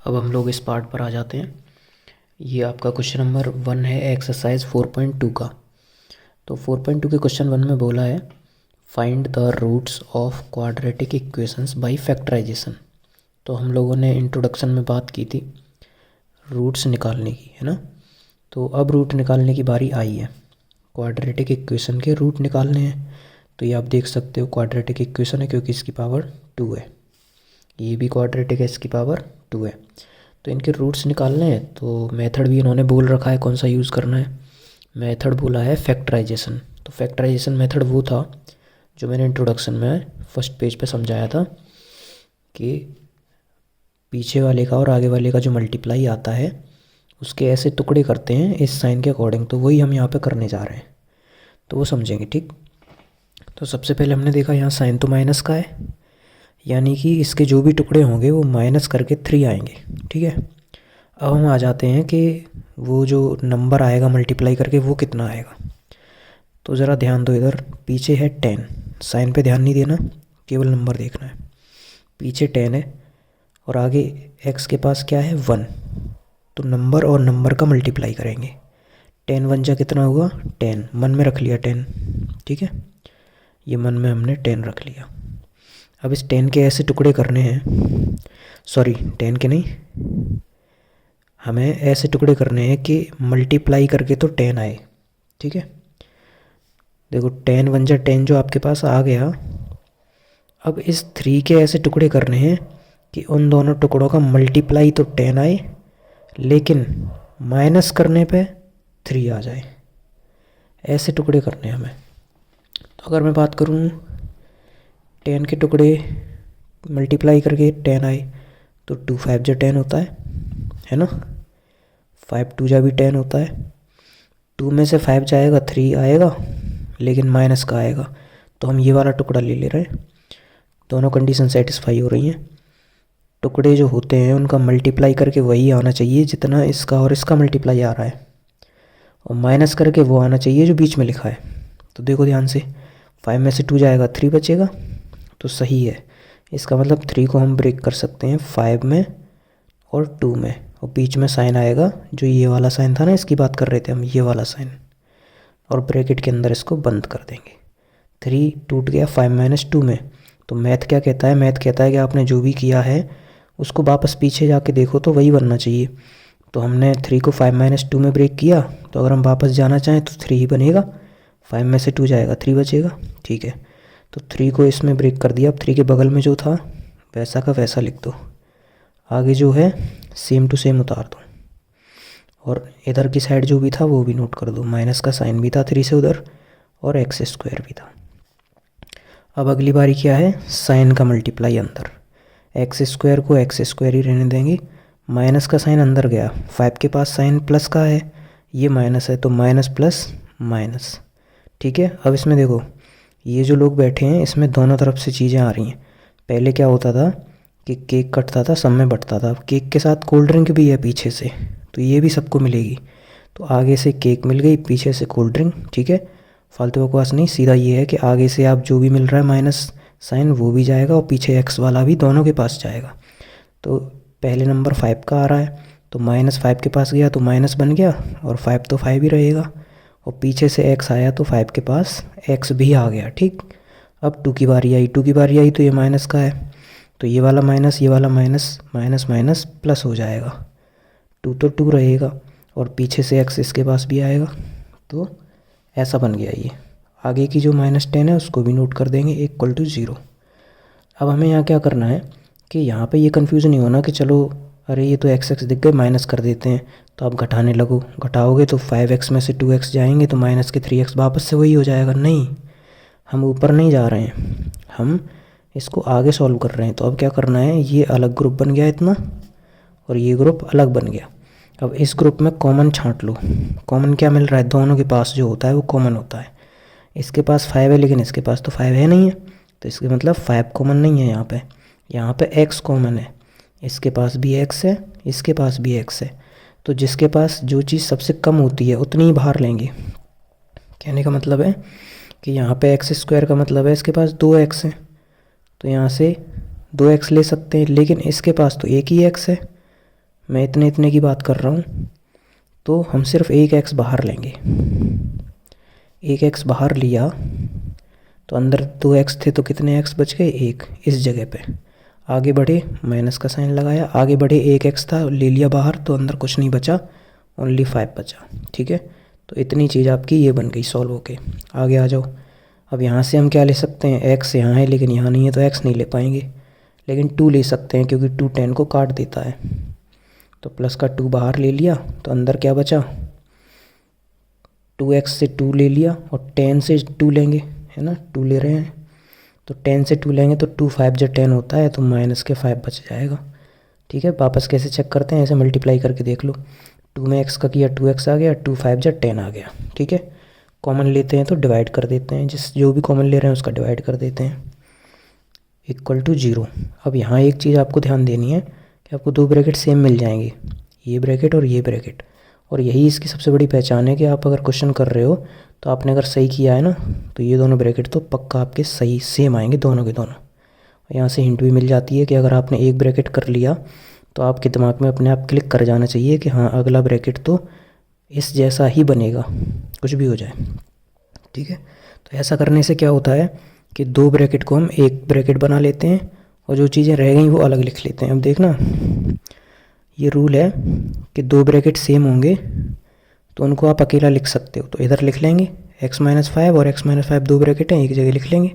अब हम लोग इस पार्ट पर आ जाते हैं। ये आपका क्वेश्चन नंबर 1 है एक्सरसाइज 4.2 का। तो 4.2 के क्वेश्चन 1 में बोला है find the roots of quadratic equations by factorisation. तो हम लोगों ने इंट्रोडक्शन में बात की थी रूट्स निकालने की, है ना। तो अब रूट निकालने की बारी आई है, क्वाड्रेटिक इक्वेशन के रूट निकालने हैं। तो ये आप देख सकते हो क्वाड्रेटिक इक्वेशन है क्योंकि इसकी पावर 2 है, ये भी क्वाड्रेटिक है, इसकी पावर 2 है। तो इनके रूट्स निकालने हैं। तो मेथड भी इन्होंने बोल रखा है कौन सा यूज़ करना है। मेथड बोला है फैक्टराइजेशन। तो फैक्टराइजेशन मेथड वो था जो मैंने इंट्रोडक्शन में फर्स्ट पेज पे समझाया था कि पीछे वाले का और आगे वाले का जो मल्टीप्लाई आता है उसके ऐसे टुकड़े करते हैं इस साइन के अकॉर्डिंग। तो वही हम यहाँ पे करने जा रहे हैं, तो वो समझेंगे, ठीक। तो सबसे पहले हमने देखा यहाँ साइन तो माइनस का है, यानी कि इसके जो भी टुकड़े होंगे वो माइनस करके 3 आएंगे, ठीक है। अब हम आ जाते हैं कि वो जो नंबर आएगा मल्टीप्लाई करके वो कितना आएगा। तो ज़रा ध्यान दो, इधर पीछे है 10, साइन पे ध्यान नहीं देना, केवल नंबर देखना है। पीछे 10 है और आगे x के पास क्या है 1। तो नंबर और नंबर का मल्टीप्लाई करेंगे। 10 1 जा कितना हुआ 10, मन में रख लिया 10, ठीक है। ये मन में हमने 10 रख लिया। अब इस 10 के ऐसे टुकड़े करने हैं, सॉरी 10 के नहीं, हमें ऐसे टुकड़े करने हैं कि मल्टीप्लाई करके तो 10 आए, ठीक है। देखो 10 1 जा 10 जो आपके पास आ गया। अब इस 3 के ऐसे टुकड़े करने हैं कि उन दोनों टुकड़ों का मल्टीप्लाई तो 10 आए लेकिन माइनस करने पे 3 आ जाए। ऐसे टुकड़े करने हैं हमें। तो अगर मैं बात करूँ 10 के टुकड़े मल्टीप्लाई करके 10 आए तो 2 5 जा 10 होता है ना। 5 2 जा भी 10 होता है। 2 में से 5 जाएगा 3 आएगा लेकिन माइनस का आएगा। तो हम ये वाला टुकड़ा ले ले रहे हैं। दोनों कंडीशन सेटिस्फाई हो रही हैं। टुकड़े जो होते हैं उनका मल्टीप्लाई करके वही आना चाहिए जितना इसका और इसका मल्टीप्लाई आ रहा है, और माइनस करके वो आना चाहिए जो बीच में लिखा है। तो देखो ध्यान से, 5 में से 2 जाएगा 3 बचेगा, तो सही है। इसका मतलब 3 को हम ब्रेक कर सकते हैं 5 में और 2 में, और बीच में साइन आएगा जो ये वाला साइन था ना, इसकी बात कर रहे थे हम, ये वाला साइन, और ब्रैकेट के अंदर इसको बंद कर देंगे। 3 टूट गया 5 माइनस 2 में। तो मैथ क्या कहता है, मैथ कहता है कि आपने जो भी किया है उसको वापस पीछे जाके देखो तो वही बनना चाहिए। तो हमने 3 को 5 माइनस 2 में ब्रेक किया, तो अगर हम वापस जाना चाहें तो 3 ही बनेगा। 5 में से 2 जाएगा 3 बचेगा, ठीक है। तो 3 को इसमें ब्रेक कर दिया। अब 3 के बगल में जो था वैसा का वैसा लिख दो, आगे जो है सेम टू सेम उतार दो, और इधर की साइड जो भी था वो भी नोट कर दो। माइनस का साइन भी था 3 से उधर, और एक्स स्क्वायर भी था। अब अगली बारी क्या है, साइन का मल्टीप्लाई अंदर। एक्स स्क्वायर को एक्स स्क्वायर ही रहने देंगे। माइनस का साइन अंदर गया, 5 के पास साइन प्लस का है, ये माइनस है तो माइनस प्लस माइनस, ठीक है। अब इसमें देखो ये जो लोग बैठे हैं इसमें दोनों तरफ से चीज़ें आ रही हैं। पहले क्या होता था कि केक कटता था, सब में बंटता था। अब केक के साथ कोल्ड ड्रिंक भी है पीछे से, तो ये भी सबको मिलेगी। तो आगे से केक मिल गई, पीछे से कोल्ड ड्रिंक, ठीक है। फालतू बकवास नहीं, सीधा ये है कि आगे से आप जो भी मिल रहा है माइनस साइन वो भी जाएगा, और पीछे एक्स वाला भी दोनों के पास जाएगा। तो पहले नंबर 5 का आ रहा है तो माइनस 5 के पास गया तो माइनस बन गया, और 5 तो 5 ही रहेगा, और पीछे से x आया तो 5 के पास x भी आ गया, ठीक। अब 2 की बारी आई, 2 की बारी आई तो ये माइनस का है, तो ये वाला माइनस, ये वाला माइनस, माइनस माइनस प्लस हो जाएगा। 2 तो 2 रहेगा, और पीछे से x इसके पास भी आएगा, तो ऐसा बन गया ये। आगे की जो -10 है उसको भी नोट कर देंगे इक्वल टू 0। अब हमें यहाँ क्या करना है कि यहाँ पे ये कन्फ्यूज़न नहीं होना कि चलो अरे ये तो x x दिख गए माइनस कर देते हैं, तो आप घटाने लगो। घटाओगे तो 5x में से 2x जाएंगे तो माइनस के 3x वापस से वही हो जाएगा। नहीं, हम ऊपर नहीं जा रहे हैं, हम इसको आगे सॉल्व कर रहे हैं। तो अब क्या करना है, ये अलग ग्रुप बन गया इतना, और ये ग्रुप अलग बन गया। अब इस ग्रुप में कॉमन छांट लो। कॉमन क्या मिल रहा है, दोनों के पास जो होता है वो कॉमन होता है। इसके पास 5 है लेकिन इसके पास तो 5 है नहीं है, तो इसके मतलब 5 कॉमन नहीं है यहाँ पे। यहाँ पे x कॉमन है, इसके पास भी x है, इसके पास भी x है। तो जिसके पास जो चीज़ सबसे कम होती है उतनी ही बाहर लेंगे। कहने का मतलब है कि यहाँ पे एक्स स्क्वायर का मतलब है इसके पास 2x है, तो यहाँ से 2x ले सकते हैं, लेकिन इसके पास तो एक ही x है, मैं इतने इतने की बात कर रहा हूँ, तो हम सिर्फ एक एक्स बाहर लेंगे। एक एक्स बाहर लिया तो अंदर 2x थे, तो कितने एक्स बच गए? एक। इस जगह पे आगे बढ़े, माइनस का साइन लगाया, आगे बढ़े, एक एक्स था, ले लिया बाहर, तो अंदर कुछ नहीं बचा, ओनली 5 बचा। ठीक है, तो इतनी चीज़ आपकी ये बन गई सॉल्व होके। आगे आ जाओ। अब यहाँ से हम क्या ले सकते हैं? एक्स यहाँ है लेकिन यहाँ नहीं है, तो एक्स नहीं ले पाएंगे, लेकिन 2 ले सकते हैं क्योंकि 2 10 को काट देता है। तो प्लस का 2 बाहर ले लिया, तो अंदर क्या बचा? 2x से 2 ले लिया और 10 से 2 लेंगे, है ना, 2 ले रहे हैं, तो 10 से 2 लेंगे तो 2 5 जब 10 होता है, तो माइनस के 5 बच जाएगा। ठीक है, वापस कैसे चेक करते हैं? ऐसे मल्टीप्लाई करके देख लो। 2 में x का किया, 2x आ गया, 2 5 जब 10 आ गया। ठीक है, कॉमन लेते हैं तो डिवाइड कर देते हैं, जो भी कॉमन ले रहे हैं उसका डिवाइड कर देते हैं, इक्वल टू 0। अब यहाँ एक चीज़ आपको ध्यान देनी है कि आपको 2 ब्रैकेट सेम मिल जाएंगे, ये ब्रैकेट और ये ब्रैकेट। और यही इसकी सबसे बड़ी पहचान है कि आप अगर क्वेश्चन कर रहे हो तो आपने अगर सही किया है ना, तो ये दोनों ब्रैकेट तो पक्का आपके सही सेम आएंगे, दोनों के दोनों। यहाँ से हिंट भी मिल जाती है कि अगर आपने एक ब्रैकेट कर लिया तो आपके दिमाग में अपने आप क्लिक कर जाना चाहिए कि हाँ, अगला ब्रैकेट तो इस जैसा ही बनेगा, कुछ भी हो जाए। ठीक है, तो ऐसा करने से क्या होता है कि 2 ब्रैकेट को हम एक ब्रैकेट बना लेते हैं और जो चीज़ें रह गई वो अलग लिख लेते हैं। अब देखना, ये रूल है कि 2 ब्रैकेट सेम होंगे तो उनको आप अकेला लिख सकते हो, तो इधर लिख लेंगे x माइनस 5 और x माइनस 5 2 ब्रैकेट हैं, एक जगह लिख लेंगे।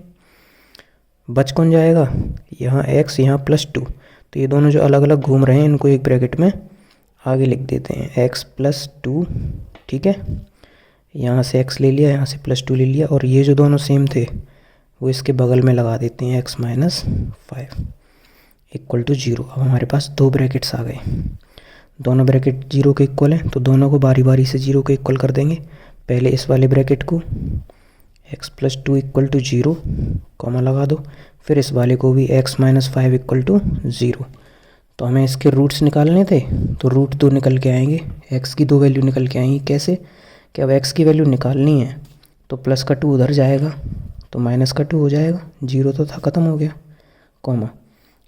बच कौन जाएगा? यहाँ x, यहाँ +2, तो ये दोनों जो अलग अलग घूम रहे हैं इनको एक ब्रैकेट में आगे लिख देते हैं, x +2। ठीक है, यहाँ से x ले लिया, यहाँ से +2 ले लिया, और ये जो दोनों सेम थे वो इसके बगल में लगा देते हैं, x माइनस 5 इक्वल टू 0। अब हमारे पास 2 ब्रैकेट्स आ गए, दोनों ब्रैकेट 0 के इक्वल हैं, तो दोनों को बारी बारी से 0 के इक्वल कर देंगे। पहले इस वाले ब्रैकेट को x +2 इक्वल टू 0, कॉमा लगा दो, फिर इस वाले को भी x माइनस 5 इक्वल टू 0। तो हमें इसके रूट्स निकालने थे, तो रूट 2 निकल के आएंगे, x की 2 वैल्यू निकल के आएंगी। कैसे? कि अब x की वैल्यू निकालनी है तो प्लस का 2 उधर जाएगा, तो माइनस का 2 हो जाएगा, 0 तो था, ख़त्म हो गया, कॉमा।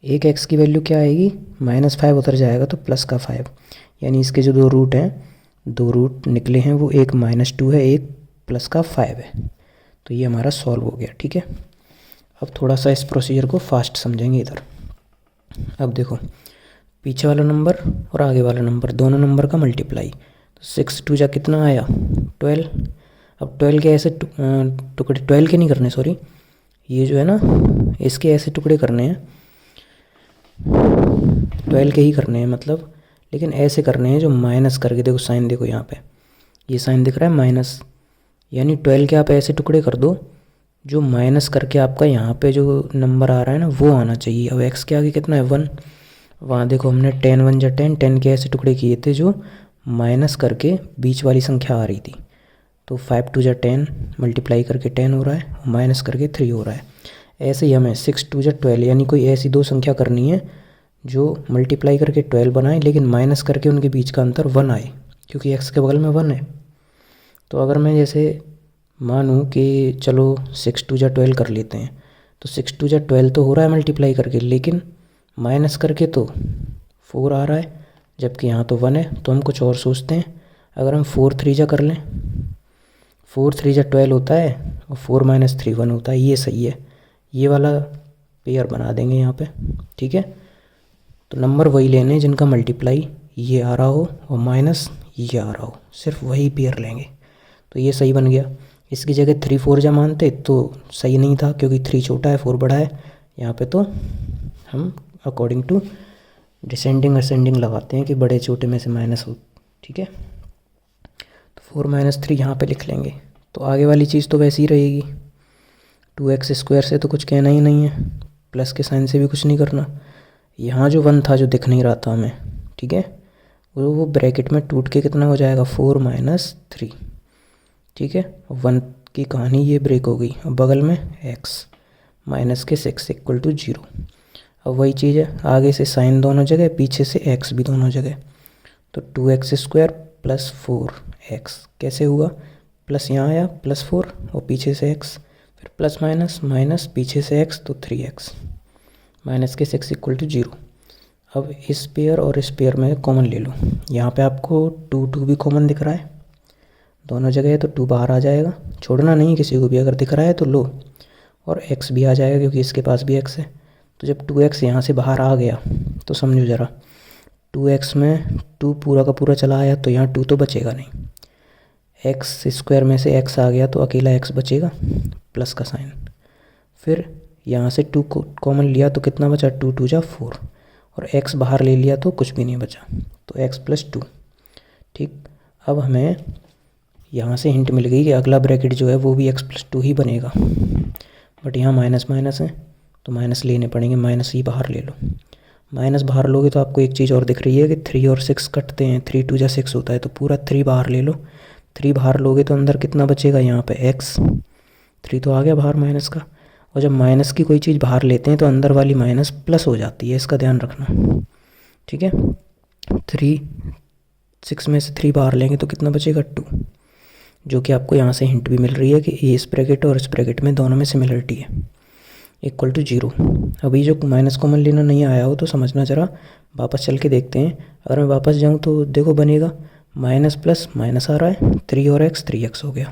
एक x की वैल्यू क्या आएगी? -5 उधर जाएगा तो प्लस का 5, यानी इसके जो 2 रूट हैं, 2 रूट निकले हैं, वो एक -2 है, एक प्लस का 5 है। तो ये हमारा सॉल्व हो गया। ठीक है, अब थोड़ा सा इस प्रोसीजर को फास्ट समझेंगे इधर। अब देखो, पीछे वाला नंबर और आगे वाला नंबर, दोनों नंबर का मल्टीप्लाई, तो 6 2 जा कितना आया? 12। अब 12 के ऐसे टुकड़े, 12 के नहीं करने, सॉरी, ये जो है ना इसके ऐसे टुकड़े करने हैं, 12 के ही करने हैं मतलब, लेकिन ऐसे करने हैं जो माइनस करके, देखो साइन, देखो यहाँ पे ये साइन दिख रहा है माइनस, यानी 12 के आप ऐसे टुकड़े कर दो जो माइनस करके आपका यहाँ पे जो नंबर आ रहा है ना वो आना चाहिए। अब x के आगे कितना है? 1। वहाँ देखो हमने 10 1 जा 10, 10 के ऐसे टुकड़े किए थे जो माइनस करके बीच वाली संख्या आ रही थी, तो 5 2 जा 10, मल्टीप्लाई करके 10 हो रहा है, माइनस करके 3 हो रहा है। ऐसे ही हमें 6 2 जा 12, यानी कोई ऐसी 2 संख्या करनी है जो मल्टीप्लाई करके 12 बनाए, लेकिन माइनस करके उनके बीच का अंतर 1 आए, क्योंकि x के बगल में 1 है। तो अगर मैं जैसे मानूँ कि चलो 6 2 जा 12 कर लेते हैं, तो 6 2 जा 12 तो हो रहा है मल्टीप्लाई करके, लेकिन माइनस करके तो 4 आ रहा है, जबकि यहाँ तो 1 है। तो हम कुछ और सोचते हैं, अगर हम 4 3 जा कर लें, 4 3 जा 12 होता है और 4 - 3 1 होता है, ये सही है, ये वाला पेयर बना देंगे यहाँ पे। ठीक है, तो नंबर वही लेने जिनका मल्टीप्लाई ये आ रहा हो और माइनस ये आ रहा हो, सिर्फ वही पेयर लेंगे, तो ये सही बन गया। इसकी जगह 3 4 जा मानते तो सही नहीं था, क्योंकि 3 छोटा है 4 बड़ा है। यहाँ पे तो हम अकॉर्डिंग टू डिसेंडिंग असेंडिंग लगाते हैं कि बड़े छोटे में से माइनस हो। ठीक है, तो 4 - 3 यहाँ पे लिख लेंगे। तो आगे वाली चीज़ तो वैसी ही रहेगी, 2x² से तो कुछ कहना ही नहीं है, प्लस के साइन से भी कुछ नहीं करना। यहाँ जो 1 था जो दिख नहीं रहा था हमें, ठीक है, वो ब्रैकेट में टूट के कितना हो जाएगा? 4 - 3। ठीक है, 1 की कहानी ये ब्रेक हो गई। अब बगल में x माइनस के 6 इक्वल टू 0। अब वही चीज़ है, आगे से साइन दोनों जगह, पीछे से x भी दोनों जगह, तो 2x² + 4x कैसे हुआ? प्लस यहाँ आया +4 और पीछे से x, फिर प्लस माइनस माइनस पीछे से x, तो 3x माइनस के 6 इक्वल टू 0। अब इस पेयर और इस पेयर में कॉमन ले लो। यहाँ पे आपको 2 2 भी कॉमन दिख रहा है दोनों जगह है, तो 2 बाहर आ जाएगा, छोड़ना नहीं किसी को भी, अगर दिख रहा है तो लो। और x भी आ जाएगा क्योंकि इसके पास भी x है। तो जब 2x यहाँ से बाहर आ गया तो समझो ज़रा, 2x में 2 पूरा का पूरा चला आया तो यहाँ 2 तो बचेगा नहीं। x स्क्वायर में से x आ गया तो अकेला x बचेगा, प्लस का साइन। फिर यहाँ से 2 को कॉमन लिया तो कितना बचा, 2 2 जा 4, और x बाहर ले लिया तो कुछ भी नहीं बचा, तो x प्लस 2। ठीक, अब हमें यहाँ से हिंट मिल गई कि अगला ब्रैकेट जो है वो भी x प्लस 2 ही बनेगा, बट यहाँ माइनस माइनस है तो माइनस लेने पड़ेंगे, माइनस ही बाहर ले लो। माइनस बाहर लोगे तो आपको एक चीज़ और दिख रही है कि 3 और 6 कटते हैं, 3 2 जा 6 होता है, तो पूरा 3 बाहर ले लो। 3 बाहर लोगे तो अंदर कितना बचेगा, यहाँ पे x, 3 तो आ गया बाहर माइनस का। और जब माइनस की कोई चीज़ बाहर लेते हैं तो अंदर वाली माइनस प्लस हो जाती है, इसका ध्यान रखना। ठीक है, 3 6 में से 3 बाहर लेंगे तो कितना बचेगा, 2, जो कि आपको यहाँ से हिंट भी मिल रही है कि इस ब्रैकेट और इस ब्रैकेट में दोनों में सिमिलरिटी है, इक्वल टू 0। अभी जो माइनस कॉमन लेना नहीं आया हो तो समझना ज़रा, वापस चल के देखते हैं। अगर मैं वापस जाऊँ तो देखो बनेगा माइनस प्लस माइनस आ रहा है, 3 और x 3x हो गया,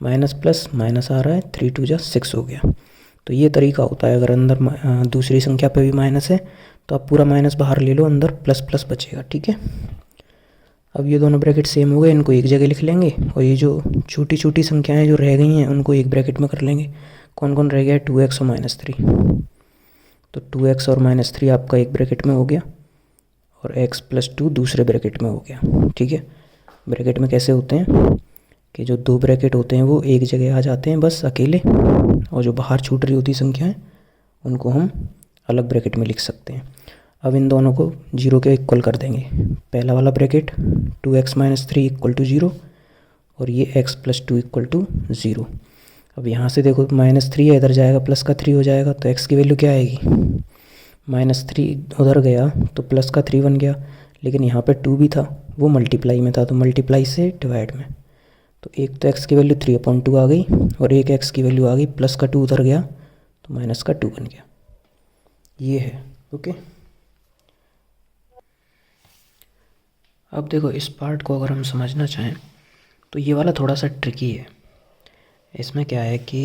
माइनस प्लस माइनस आ रहा है, 3 2 जा 6 हो गया। तो ये तरीका होता है, अगर अंदर दूसरी संख्या पे भी माइनस है तो आप पूरा माइनस बाहर ले लो, अंदर प्लस प्लस बचेगा। ठीक है, अब ये दोनों ब्रैकेट सेम हो गए, इनको एक जगह लिख लेंगे, और ये जो छोटी छोटी संख्याएं जो रह गई हैं उनको एक ब्रैकेट में कर लेंगे। कौन कौन रह गया है, 2x और -3, तो 2x और -3 आपका एक ब्रैकेट में हो गया, और x प्लस 2 दूसरे ब्रैकेट में हो गया। ठीक है, ब्रैकेट में कैसे होते हैं कि जो 2 ब्रैकेट होते हैं वो एक जगह आ जाते हैं बस अकेले, और जो बाहर छूट रही होती संख्याएं उनको हम अलग ब्रैकेट में लिख सकते हैं। अब इन दोनों को 0 के इक्वल कर देंगे। पहला वाला ब्रैकेट 2x - 3 इक्वल टू 0, और ये x प्लस 2 इक्वल टू 0। अब यहाँ से देखो -3 है, इधर जाएगा प्लस का 3 हो जाएगा, तो x की वैल्यू क्या आएगी, -3 उधर गया तो प्लस का 3 बन गया, लेकिन यहाँ पे 2 भी था वो मल्टीप्लाई में था, तो मल्टीप्लाई से डिवाइड में, तो एक तो x की वैल्यू 3/2 आ गई, और एक x की वैल्यू आ गई प्लस का 2 उधर गया तो माइनस का 2 बन गया। ये है। ओके, अब देखो इस पार्ट को अगर हम समझना चाहें तो ये वाला थोड़ा सा ट्रिकी है। इसमें क्या है कि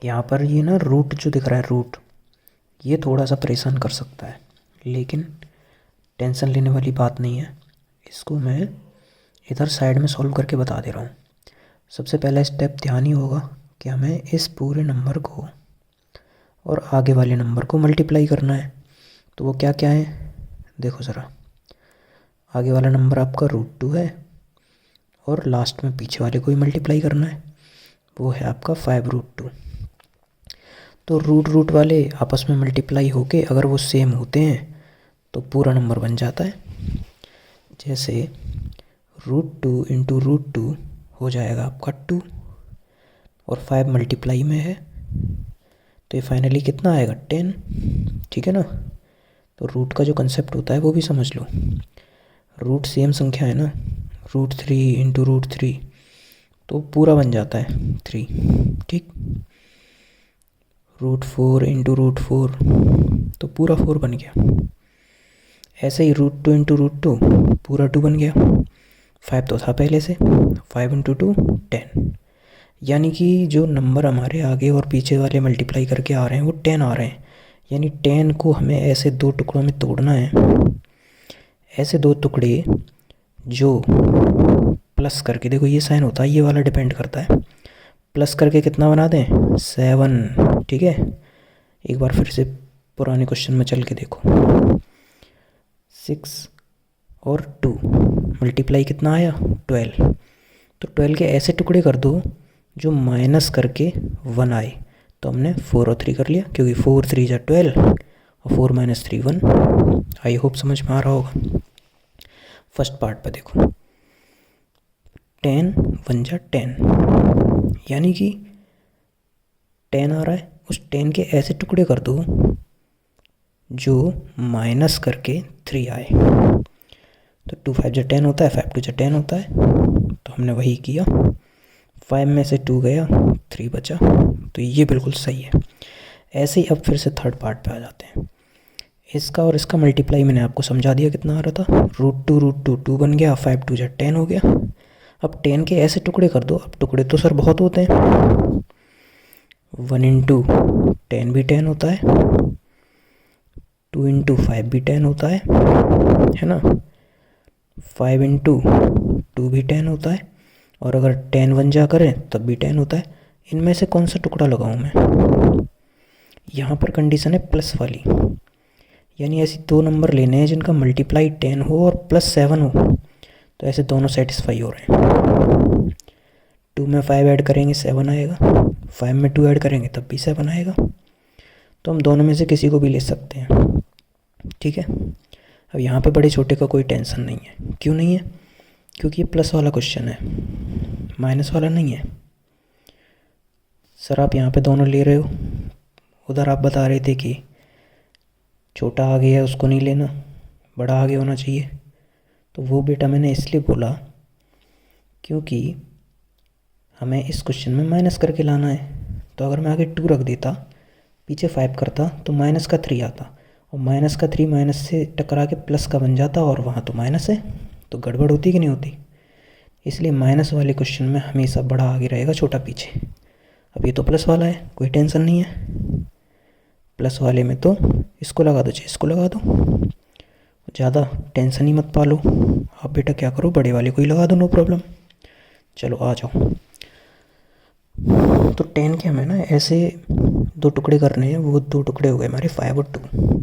यहाँ पर ये ना रूट जो दिख रहा है, रूट, ये थोड़ा सा परेशान कर सकता है, लेकिन टेंशन लेने वाली बात नहीं है। इसको मैं इधर साइड में सॉल्व करके बता दे रहा हूँ। सबसे पहला स्टेप ध्यान ही होगा कि हमें इस पूरे नंबर को और आगे वाले नंबर को मल्टीप्लाई करना है। तो वो क्या क्या है, देखो ज़रा, आगे वाला नंबर आपका √2 है, और लास्ट में पीछे वाले को ही मल्टीप्लाई करना है, वो है आपका 5√2। तो रूट वाले आपस में मल्टीप्लाई होके अगर वो सेम होते हैं तो पूरा नंबर बन जाता है। जैसे √2 इंटू √2 हो जाएगा आपका 2, और 5 मल्टीप्लाई में है तो ये फाइनली कितना आएगा, 10। ठीक है ना, तो रूट का जो कंसेप्ट होता है वो भी समझ लो। रूट सेम संख्या है ना, √3 इंटू √3 तो पूरा बन जाता है 3। ठीक, √4 इंटू √4 तो पूरा 4 बन गया। ऐसे ही √2 इंटू √2 पूरा 2 बन गया। 5 तो था पहले से, 5 इंटू 2 10। यानी कि जो नंबर हमारे आगे और पीछे वाले मल्टीप्लाई करके आ रहे हैं वो 10 आ रहे हैं। यानी 10 को हमें ऐसे 2 टुकड़ों में तोड़ना है, ऐसे 2 टुकड़े जो प्लस करके, देखो ये साइन होता है, ये वाला डिपेंड करता है, प्लस करके कितना बना दें, 7। ठीक है, एक बार फिर से पुराने क्वेश्चन में चल के देखो, 6 और 2 मल्टीप्लाई कितना आया, 12। तो 12 के ऐसे टुकड़े कर दो जो माइनस करके 1 आए। तो हमने 4 और 3 कर लिया, क्योंकि 4 3 जा 12 और 4 - 3 1। आई होप समझ में आ रहा होगा। फर्स्ट पार्ट पे देखो, 10 1 जा 10, यानी कि 10 आ रहा है, उस 10 के ऐसे टुकड़े कर दो जो माइनस करके 3 आए। तो 2 5 जा 10 होता है, 5 2 जा 10 होता है, तो हमने वही किया। 5 में से 2 गया, 3 बचा, तो ये बिल्कुल सही है। ऐसे ही अब फिर से थर्ड पार्ट पे आ जाते हैं। इसका और इसका मल्टीप्लाई मैंने आपको समझा दिया कितना आ रहा था। रूट टू टू बन गया, 5 टू जा 10 हो गया। अब 10 के ऐसे टुकड़े कर दो। अब टुकड़े तो सर बहुत होते हैं, 1 इंटू 10 भी 10 होता है, 2 इंटू 5 भी 10 होता है ना, 5 इंटू 2 भी 10 होता है, और अगर 10 वन जा करें तब भी 10 होता है। इनमें से कौन सा टुकड़ा लगाऊं मैं? यहाँ पर कंडीशन है प्लस वाली, यानी ऐसे दो नंबर लेने हैं जिनका मल्टीप्लाई 10 हो और प्लस 7 हो, तो ऐसे दोनों सेटिस्फाई हो रहे हैं। 2 में 5 ऐड करेंगे 7 आएगा, 5 में 2 ऐड करेंगे तब भी 7 आएगा। तो हम दोनों में से किसी को भी ले सकते हैं, ठीक है। अब यहाँ पे बड़े छोटे का कोई टेंशन नहीं है। क्यों नहीं है? क्योंकि ये प्लस वाला क्वेश्चन है, माइनस वाला नहीं है। सर आप यहाँ पे दोनों ले रहे हो, उधर आप बता रहे थे कि छोटा आगे है उसको नहीं लेना, बड़ा आगे होना चाहिए। तो वो बेटा मैंने इसलिए बोला क्योंकि हमें इस क्वेश्चन में माइनस करके लाना है। तो अगर मैं आगे 2 रख देता, पीछे 5 करता, तो माइनस का 3 आता, और माइनस का 3 माइनस से टकरा के प्लस का बन जाता, और वहाँ तो माइनस है, तो गड़बड़ होती कि नहीं होती। इसलिए माइनस वाले क्वेश्चन में हमेशा बड़ा आगे रहेगा, छोटा पीछे। अब ये तो प्लस वाला है, कोई टेंशन नहीं है। प्लस वाले में तो इसको लगा दो चाहे इसको लगा दो, ज़्यादा टेंशन ही मत पालो। आप बेटा क्या करो, बड़े वाले को ही लगा दो, नो प्रॉब्लम। चलो आ जाओ। तो 10 के हमें ना ऐसे 2 टुकड़े करने हैं। वो 2 टुकड़े हो गए हमारे 5 और 2,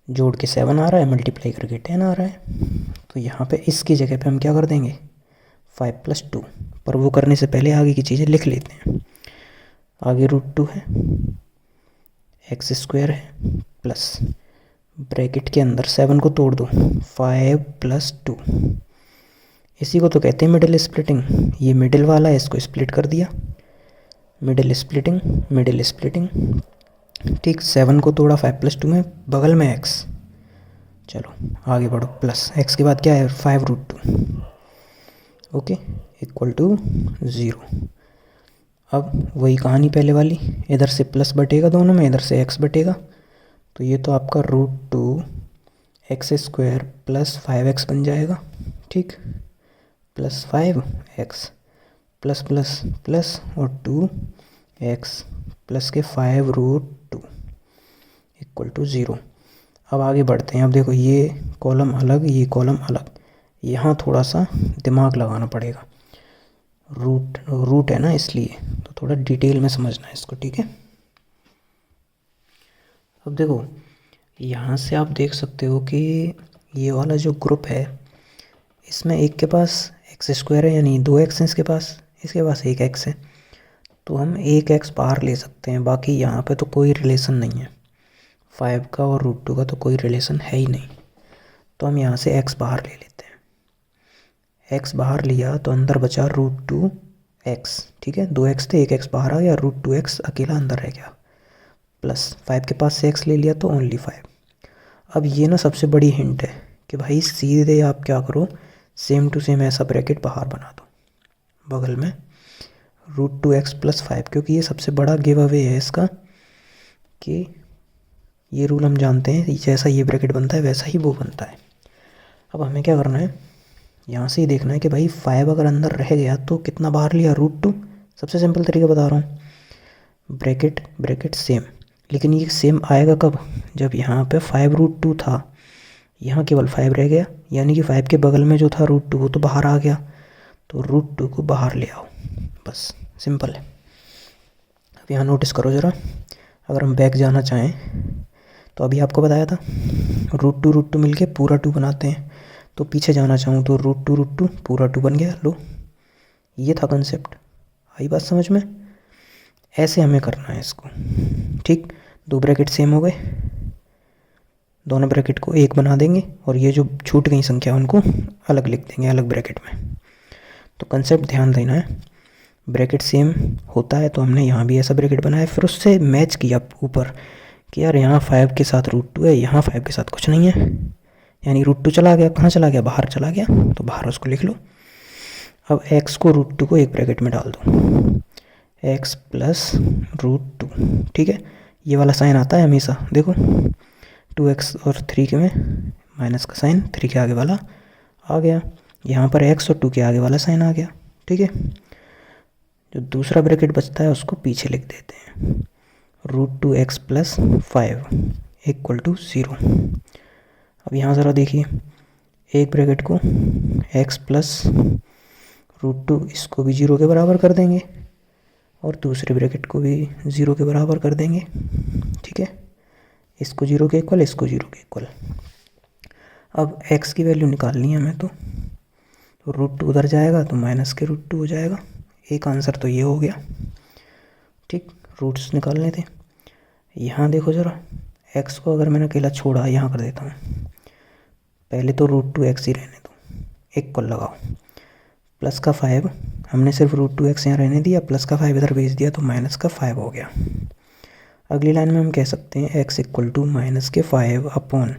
जोड़ के 7 आ रहा है, मल्टीप्लाई करके 10 आ रहा है। तो यहाँ पे इसकी जगह पे हम क्या कर देंगे, 5 + 2। पर वो करने से पहले आगे की चीज़ें लिख लेते हैं। आगे √2 है, x² है, प्लस ब्रैकेट के अंदर 7 को तोड़ दो, 5 + 2। इसी को तो कहते हैं मिडिल स्प्लिटिंग। ये मिडिल वाला है, इसको स्प्लिट कर दिया, मिडिल स्प्लिटिंग, मिडिल स्प्लिटिंग। ठीक, 7 को तोड़ा 5 + 2 में, बगल में x। चलो आगे बढ़ो, प्लस x के बाद क्या है, 5√2, ओके, इक्वल टू 0। अब वही कहानी पहले वाली, इधर से प्लस बटेगा दोनों में, इधर से x बटेगा। तो ये तो आपका √2 x² + 5x बन जाएगा, ठीक, plus 5x plus plus plus और 2x प्लस के 5√2 इक्वल टू 0। अब आगे बढ़ते हैं। अब देखो ये कॉलम अलग, ये कॉलम अलग, यहाँ थोड़ा सा दिमाग लगाना पड़ेगा। रूट है ना, इसलिए तो थोड़ा डिटेल में समझना है इसको, ठीक है। अब देखो यहाँ से आप देख सकते हो कि ये वाला जो ग्रुप है, इसमें एक के पास x² है, यानी 2x है इसके पास 1x है। तो हम 1x बाहर ले सकते हैं, बाकी यहाँ पे तो कोई रिलेशन नहीं है। 5 का और √2 का तो कोई रिलेशन है ही नहीं। तो हम यहाँ से x बाहर ले लेते हैं। x बाहर लिया तो अंदर बचा √2x, ठीक है, 2x थे, 1x बाहर आ गया, √2x अकेला अंदर रह गया, प्लस 5 के पास से x ले लिया तो ओनली 5। अब ये ना सबसे बड़ी हिंट है कि भाई सीधे आप क्या करो, सेम टू सेम ऐसा ब्रैकेट बाहर बना दो बगल में, √2x + 5, क्योंकि ये सबसे बड़ा गिव अवे है इसका कि ये रूल हम जानते हैं, जैसा ये ब्रैकेट बनता है वैसा ही वो बनता है। अब हमें क्या करना है, यहाँ से ही देखना है कि भाई 5 अगर अंदर रह गया तो कितना बाहर लिया, √2। सबसे सिंपल तरीका बता रहा हूँ, ब्रैकेट सेम। लेकिन ये सेम आएगा कब, जब यहाँ पे 5√2 था, यहाँ केवल 5 रह गया, यानी कि 5 के बगल में जो था √2 वो तो बाहर आ गया, तो √2 को बाहर ले आओ, बस सिंपल है। अब यहाँ नोटिस करो ज़रा, अगर हम बैक जाना चाहें तो अभी आपको बताया था √2 मिलके पूरा 2 बनाते हैं। तो पीछे जाना चाहूँ तो √2 पूरा 2 बन गया। लो, ये था कंसेप्ट, आई बात समझ में। ऐसे हमें करना है इसको, ठीक। 2 ब्रैकेट सेम हो गए, दोनों ब्रैकेट को 1 बना देंगे, और ये जो छूट गई संख्या उनको अलग लिख देंगे, अलग ब्रैकेट में। तो कंसेप्ट ध्यान देना है, ब्रैकेट सेम होता है तो हमने यहाँ भी ऐसा ब्रैकेट बनाया, फिर उससे मैच किया ऊपर कि यार यहाँ 5 के साथ √2 है, यहाँ 5 के साथ कुछ नहीं है, यानी √2 चला गया, कहाँ चला गया, बाहर चला गया, तो बाहर उसको लिख लो। अब x को √2 को एक ब्रैकेट में डाल दो, x + √2, ठीक है। ये वाला साइन आता है हमेशा, देखो 2x और 3 के में माइनस का साइन 3 के आगे वाला आ गया, यहाँ पर x और 2 के आगे वाला साइन आ गया। ठीक है, जो दूसरा ब्रैकेट बचता है उसको पीछे लिख देते हैं, √2x + 5 = 0। अब यहाँ ज़रा देखिए, एक ब्रैकेट को x + √2 इसको भी 0 के बराबर कर देंगे और दूसरे ब्रैकेट को भी 0 के बराबर कर देंगे। ठीक है, इसको 0 के इक्वल, इसको 0 के इक्वल। अब x की वैल्यू निकालनी है हमें, तो √2 उधर जाएगा तो माइनस के √2 हो जाएगा। एक आंसर तो ये हो गया। ठीक, रूट्स निकालने थे। यहाँ देखो ज़रा, x को अगर मैंने अकेला छोड़ा, यहाँ कर देता हूँ, पहले तो √2x ही रहने दो, इक्वल लगाओ, प्लस का 5, हमने सिर्फ √2x यहाँ रहने दिया, प्लस का 5 इधर भेज दिया तो माइनस का 5 हो गया। अगली लाइन में हम कह सकते हैं x = -5 अपॉन,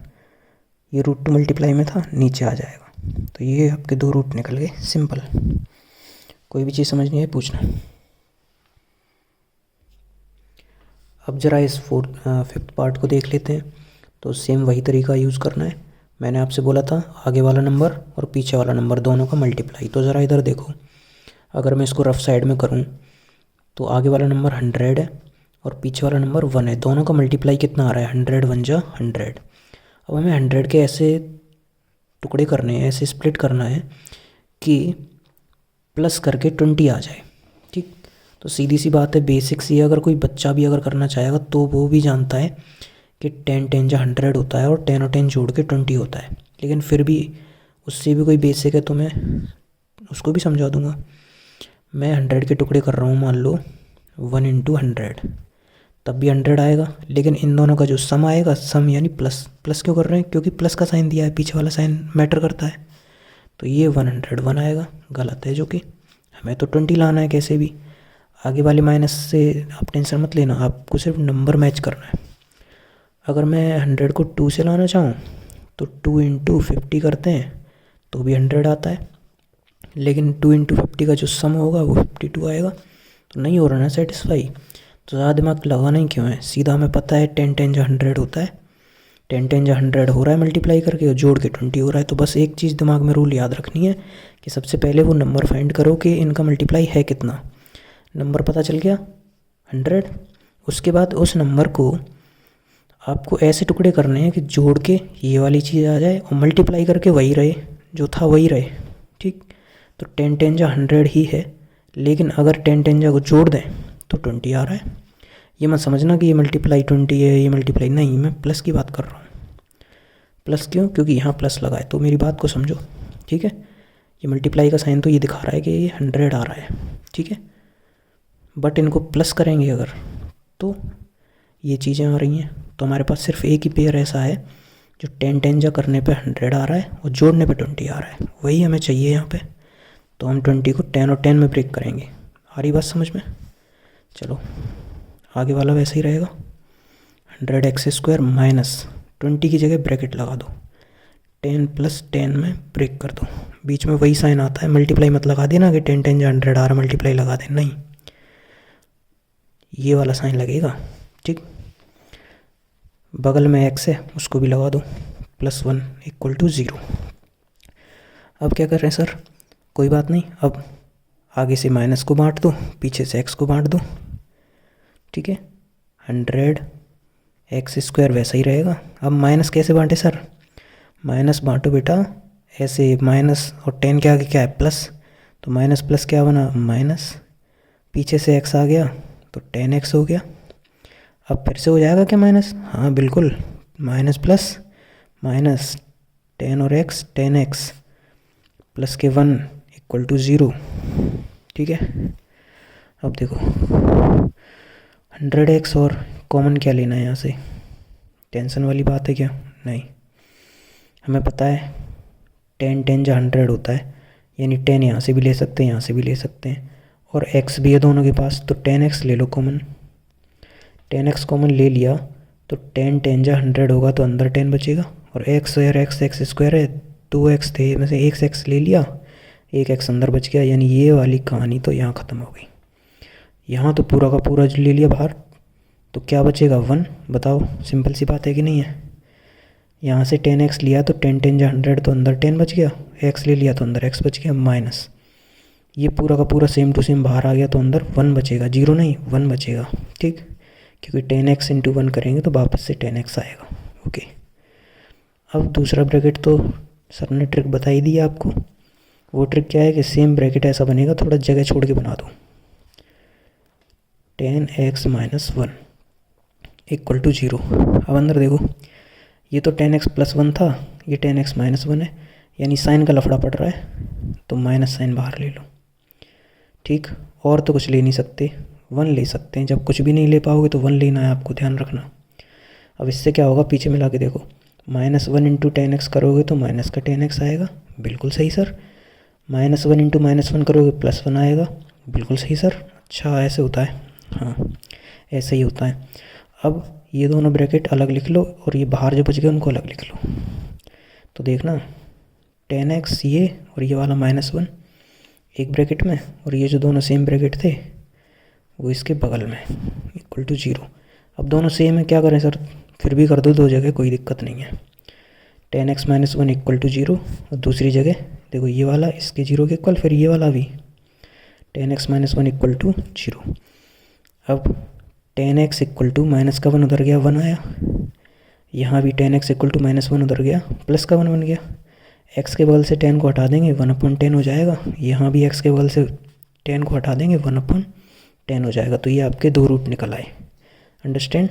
ये √2 मल्टीप्लाई में था, नीचे आ जाएगा। तो ये आपके दो रूट निकल गए, सिंपल। कोई भी चीज़ समझ नहीं है पूछना। अब ज़रा इस फिफ्थ पार्ट को देख लेते हैं। तो सेम वही तरीका यूज़ करना है। मैंने आपसे बोला था आगे वाला नंबर और पीछे वाला नंबर दोनों का मल्टीप्लाई। तो ज़रा इधर देखो, अगर मैं इसको रफ साइड में करूँ तो आगे वाला नंबर 100 है और पीछे वाला नंबर 1 है। दोनों का मल्टीप्लाई कितना आ रहा है? 100 1 जा 100। अब हमें 100 के ऐसे टुकड़े करने हैं, ऐसे स्प्लिट करना है कि प्लस करके 20 आ जाए। ठीक, तो सीधी सी बात है, बेसिक सी, अगर कोई बच्चा भी अगर करना चाहेगा तो वो भी जानता है कि 10 10 जा 100 होता है और 10 और 10 जोड़ के 20 होता है। लेकिन फिर भी उससे भी कोई बेसिक है तो मैं उसको भी समझा दूंगा। मैं 100 के टुकड़े कर रहा हूँ, मान लो 1 × 100, तब भी 100 आएगा। लेकिन इन दोनों का जो सम आएगा, सम यानी प्लस। प्लस क्यों कर रहे हैं? क्योंकि प्लस का साइन दिया है, पीछे वाला साइन मैटर करता है। तो ये 101 आएगा, गलत है, जो कि हमें तो 20 लाना है कैसे भी। आगे वाले माइनस से आप टेंशन मत लेना, आपको सिर्फ नंबर मैच करना है। अगर मैं 100 को 2 से लाना चाहूँ तो 2 × 50 करते हैं तो भी 100 आता है। लेकिन 2 × 50 का जो सम होगा वो 52 आएगा। तो नहीं हो रहा ना सेटिस्फाई, तो ज़्यादा दिमाग लगाना ही क्यों है। सीधा हमें पता है 10 10 जा 100 होता है, 10 10 जा 100 हो रहा है मल्टीप्लाई करके, और जोड़ के 20 हो रहा है। तो बस एक चीज़ दिमाग में रूल याद रखनी है कि सबसे पहले वो नंबर फाइंड करो कि इनका मल्टीप्लाई है कितना। नंबर पता चल गया 100, उसके बाद उस नंबर को आपको ऐसे टुकड़े करने हैं कि जोड़ के ये वाली चीज़ आ जाए और मल्टीप्लाई करके वही रहे, जो था वही रहे। ठीक, तो 10 10 जा 100 ही है, लेकिन अगर 10 10 जा को जोड़ दें तो 20 आ रहा है। ये मत समझना कि ये मल्टीप्लाई 20 है, ये मल्टीप्लाई नहीं, मैं प्लस की बात कर रहा हूँ। प्लस क्यों? क्योंकि यहाँ प्लस लगा है, तो मेरी बात को समझो। ठीक है, ये मल्टीप्लाई का साइन तो ये दिखा रहा है कि ये 100 आ रहा है। ठीक है, बट इनको प्लस करेंगे अगर तो ये चीज़ें आ रही हैं। तो हमारे पास सिर्फ एक ही पेयर ऐसा है जो 10 10 जा करने पे 100 आ रहा है और जोड़ने पे 20 आ रहा है, वही हमें चाहिए यहाँ पे। तो हम 20 को 10 और 10 में ब्रेक करेंगे। आ रही बात समझ में? चलो आगे वाला वैसे ही रहेगा, 100x² माइनस 20 की जगह ब्रैकेट लगा दो, 10 + 10 में ब्रेक कर दो। बीच में वही साइन आता है, मल्टीप्लाई मत लगा देना कि 10 10 जा 100 आ रहा, मल्टीप्लाई लगा दे, नहीं, ये वाला साइन लगेगा। ठीक, बगल में x है उसको भी लगा दो, +1 = 0। अब क्या कर रहे हैं सर? कोई बात नहीं, अब आगे से माइनस को बांट दो, पीछे से x को बांट दो। ठीक है, 100x² वैसा ही रहेगा। अब माइनस कैसे बांटे सर? माइनस बांटो बेटा ऐसे, माइनस और 10 के आगे क्या है? प्लस, तो माइनस प्लस क्या बना? माइनस, पीछे से x आ गया तो 10x हो गया। अब फिर से हो जाएगा क्या माइनस? हाँ बिल्कुल, माइनस प्लस माइनस, 10 और x 10x प्लस के 1 = 0। ठीक है, अब देखो 100x और कॉमन क्या लेना है यहाँ से? टेंशन वाली बात है क्या? नहीं, हमें पता है 10 10 जा 100 होता है, यानी 10 यहाँ से भी ले सकते हैं, यहाँ से भी ले सकते हैं, और x भी है दोनों के पास, तो 10x ले लो कॉमन। 10x कॉमन ले लिया तो 10 10 जा 100 होगा, तो अंदर 10 बचेगा, और x और x² है, 2x थे में से एक x ले लिया, एक x अंदर बच गया, यानी ये वाली कहानी तो यहाँ ख़त्म हो गई। यहाँ तो पूरा का पूरा ले लिया बाहर, तो क्या बचेगा? 1। बताओ, सिंपल सी बात है कि नहीं है? यहाँ से 10x लिया तो 10 10 जा 100, तो अंदर 10 बच गया, x ले लिया तो अंदर x बच गया माइनस, ये पूरा का पूरा सेम टू सेम बाहर आ गया तो अंदर 1 बचेगा, 0 नहीं 1 बचेगा, ठीक, क्योंकि 10x इंटू 1 करेंगे तो वापस से 10x आएगा। ओके, अब दूसरा ब्रैकेट तो सर ने ट्रिक बताई दी है आपको। वो ट्रिक क्या है कि सेम ब्रैकेट ऐसा बनेगा, थोड़ा जगह छोड़ के बना दो। 10x minus 1 equal to 0। अब अंदर देखो, ये तो 10x प्लस 1 था, ये 10x माइनस 1 है, यानी साइन का लफड़ा पड़ रहा है, तो माइनस साइन बाहर ले लो, ठीक। और तो कुछ ले नहीं सकते, 1 ले सकते हैं, जब कुछ भी नहीं ले पाओगे तो 1 लेना है आपको, ध्यान रखना। अब इससे क्या होगा, पीछे मिला के देखो, -1 इंटू 10x करोगे तो माइनस का 10x आएगा, बिल्कुल सही सर। -1 इंटू -1 करोगे +1 आएगा, बिल्कुल सही सर। अच्छा ऐसे होता है, हाँ ऐसे ही होता है। अब ये दोनों ब्रैकेट अलग लिख लो और ये बाहर जो बच गए उनको अलग लिख लो, तो देखना 10x ये और ये वाला -1 एक ब्रैकेट में, और ये जो दोनों सेम ब्रैकेट थे वो इसके बगल में, इक्वल टू 0। अब दोनों सेम है, क्या करें सर, फिर भी कर दो दो जगह, कोई दिक्कत नहीं है। 10x माइनस 1 इक्वल टू 0, और दूसरी जगह देखो ये वाला इसके 0 के इक्वल, फिर ये वाला भी 10x माइनस 1 इक्वल टू 0। अब 10x इक्वल टू माइनस का 1 उधर गया, 1 आया, यहाँ भी 10x इक्वल टू -1 उधर गया, प्लस का 1 बन गया। x के बगल से 10 को हटा देंगे, 1/10 हो जाएगा, यहाँ भी x के बगल से 10 को हटा देंगे, 1/10 हो जाएगा। तो ये आपके दो रूट निकल आए, अंडरस्टैंड।